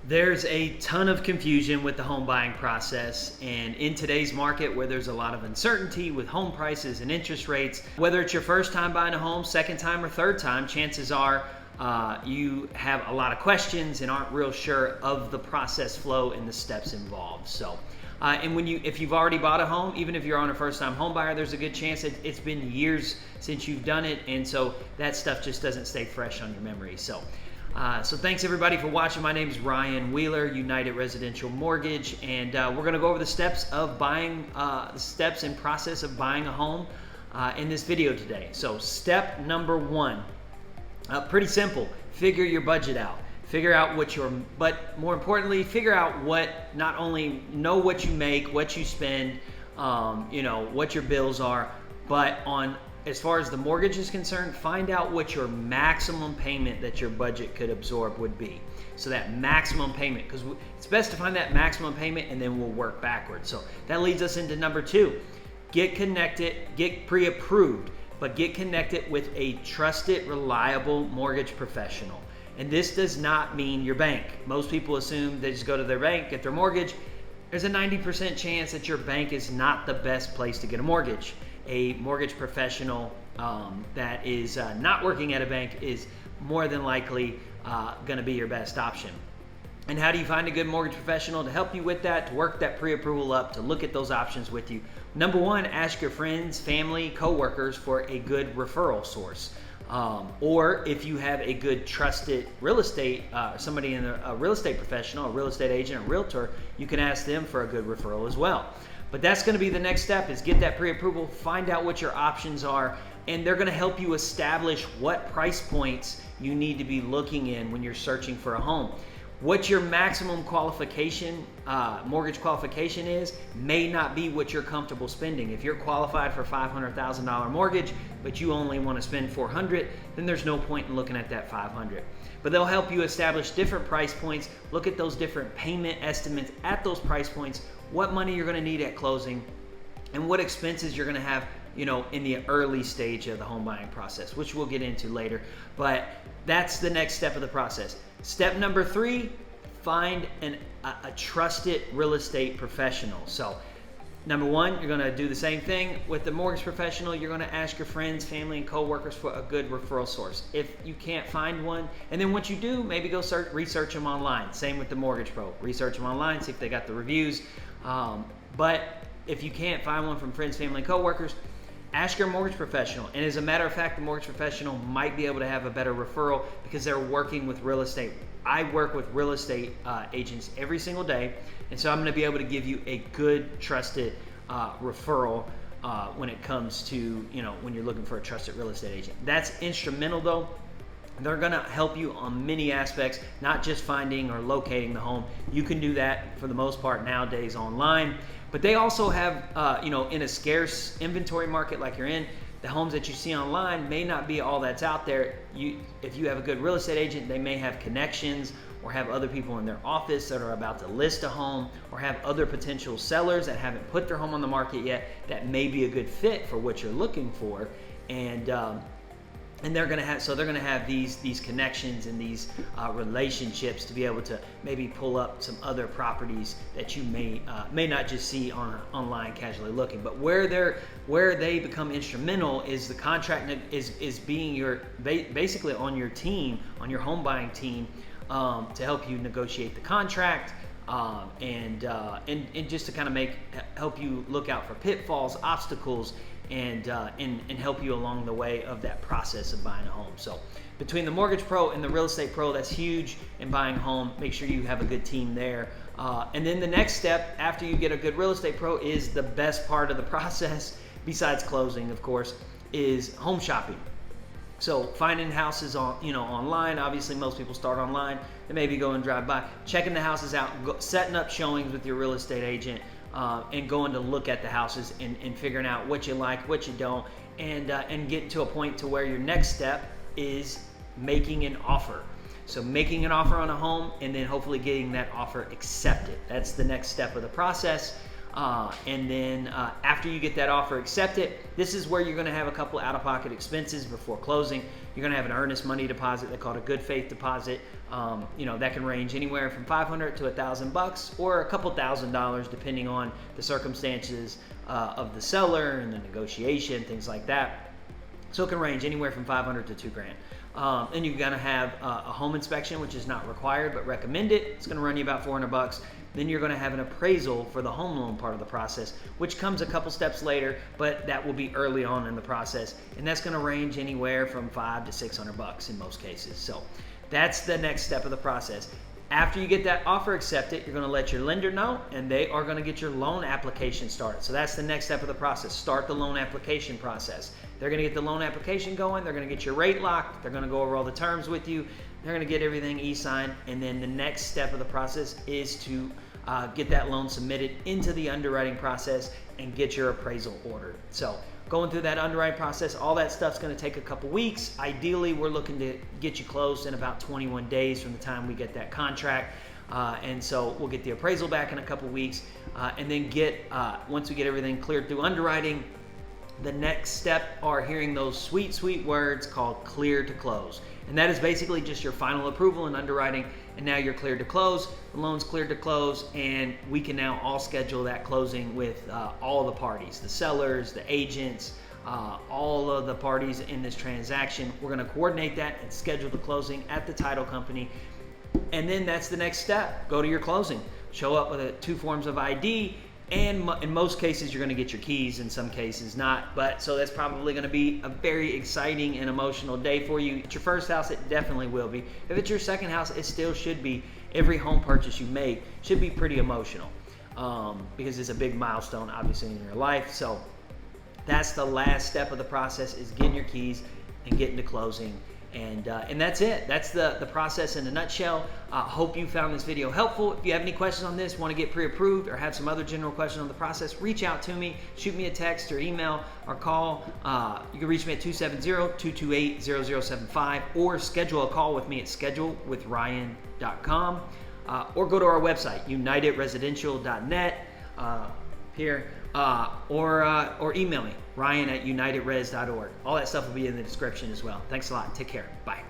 There's a ton of confusion with the home buying process, and in today's market where there's a lot of uncertainty with home prices and interest rates, whether it's your first time buying a home, second time, or third time, chances are you have a lot of questions and aren't real sure of the process flow and the steps involved. And if you've already bought a home, even if you're on a first-time home buyer, there's a good chance that it's been years since you've done it, and so that stuff just doesn't stay fresh on your memory. So thanks everybody for watching. My name is Ryan Wheeler, United Residential Mortgage, and we're going to go over the steps of buying, the steps and process of buying a home in this video today. So step number one, pretty simple. Figure your budget out. Figure out but more importantly, figure out not only know what you make, what you spend, what your bills are, but as far as the mortgage is concerned, find out what your maximum payment that your budget could absorb would be. So that maximum payment, because it's best to find that maximum payment and then we'll work backwards. So that leads us into number two. Get connected, get pre-approved, but get connected with a trusted, reliable mortgage professional. And this does not mean your bank. Most people assume they just go to their bank, get their mortgage. There's a 90% chance that your bank is not the best place to get a mortgage. A mortgage professional that is not working at a bank is more than likely going to be your best option. And how do you find a good mortgage professional to help you with that, to work that pre-approval up, to look at those options with you? Number one, ask your friends, family, coworkers for a good referral source. Or if you have a good trusted real estate, somebody in a real estate professional, a real estate agent, a realtor, you can ask them for a good referral as well. But that's going to be the next step, is get that pre-approval, find out what your options are, and they're going to help you establish what price points you need to be looking in when you're searching for a home. What your maximum qualification, mortgage qualification is, may not be what you're comfortable spending. If you're qualified for $500,000 mortgage, but you only want to spend $400,000, then there's no point in looking at that $500,000. But they'll help you establish different price points, look at those different payment estimates at those price points, what money you're going to need at closing, and what expenses you're going to have, in the early stage of the home buying process, which we'll get into later. But that's the next step of the process. Step number three, find a trusted real estate professional. So number one, you're going to do the same thing with the mortgage professional. You're going to ask your friends, family, and coworkers for a good referral source. If you can't find one, and then once you do, maybe go research them online. Same with the mortgage pro. Research them online, see if they got the reviews. But if you can't find one from friends, family, and coworkers, ask your mortgage professional. And as a matter of fact, the mortgage professional might be able to have a better referral because they're working with real estate. I work with real estate agents every single day, and so I'm going to be able to give you a good, trusted referral when it comes to, when you're looking for a trusted real estate agent. That's instrumental though. They're going to help you on many aspects, not just finding or locating the home. You can do that for the most part nowadays online. But they also have, in a scarce inventory market like you're in, the homes that you see online may not be all that's out there. If you have a good real estate agent, they may have connections or have other people in their office that are about to list a home, or have other potential sellers that haven't put their home on the market yet that may be a good fit for what you're looking for. And they're going to have these connections and these relationships to be able to maybe pull up some other properties that you may not just see online casually looking. But where they become instrumental is the contract is being basically on your team, on your home buying team, to help you negotiate the contract. And just to kind of help you look out for pitfalls, obstacles, and help you along the way of that process of buying a home. So between the mortgage pro and the real estate pro, that's huge in buying a home. Make sure you have a good team there. And then the next step after you get a good real estate pro is the best part of the process, besides closing, of course, is home shopping. So finding houses online. Obviously, most people start online. They maybe go and drive by, checking the houses out, setting up showings with your real estate agent, and going to look at the houses and figuring out what you like, what you don't, and getting to a point to where your next step is making an offer. So making an offer on a home and then hopefully getting that offer accepted. That's the next step of the process. And then after you get that offer accepted, this is where you're going to have a couple out-of-pocket expenses before closing. You're going to have an earnest money deposit. They call it a good faith deposit. That can range anywhere from $500 to $1,000 or a couple $1,000 depending on the circumstances of the seller and the negotiation, things like that. So it can range anywhere from $500 to $2,000. Then you're going to have a home inspection, which is not required but recommended. It's going to run you about $400. Then you're going to have an appraisal for the home loan part of the process, which comes a couple steps later, but that will be early on in the process, and that's going to range anywhere from $500 to $600 in most cases. So that's the next step of the process. After you get that offer accepted, you're going to let your lender know, and they are going to get your loan application started. So that's the next step of the process. Start the loan application process. They're going to get the loan application going. They're going to get your rate locked. They're going to go over all the terms with you. They're going to get everything e-signed, and then the next step of the process is to get that loan submitted into the underwriting process and get your appraisal ordered. So going through that underwriting process, all that stuff's going to take a couple weeks. Ideally, we're looking to get you closed in about 21 days from the time we get that contract. And so we'll get the appraisal back in a couple weeks, and then once we get everything cleared through underwriting, the next step are hearing those sweet, sweet words called clear to close. And that is basically just your final approval in underwriting, and now you're cleared to close. The loan's cleared to close, and we can now all schedule that closing with all the parties, the sellers, the agents, all of the parties in this transaction. We're going to coordinate that and schedule the closing at the title company. And then that's the next step. Go to your closing. Show up with 2 forms of ID, and in most cases you're going to get your keys, in some cases not. But so that's probably going to be a very exciting and emotional day for you. If it's your first house, it definitely will be. If it's your second house, it still should be. Every home purchase you make should be pretty emotional because it's a big milestone obviously in your life. So that's the last step of the process, is getting your keys and getting to closing. And that's it. That's the process in a nutshell. Hope you found this video helpful. If you have any questions on this, want to get pre-approved, or have some other general questions on the process, reach out to me. Shoot me a text or email or call. You can reach me at 270-228-0075, or schedule a call with me at schedulewithryan.com, or go to our website, unitedresidential.net or email me, Ryan@unitedres.org. All that stuff will be in the description as well. Thanks a lot. Take care. Bye.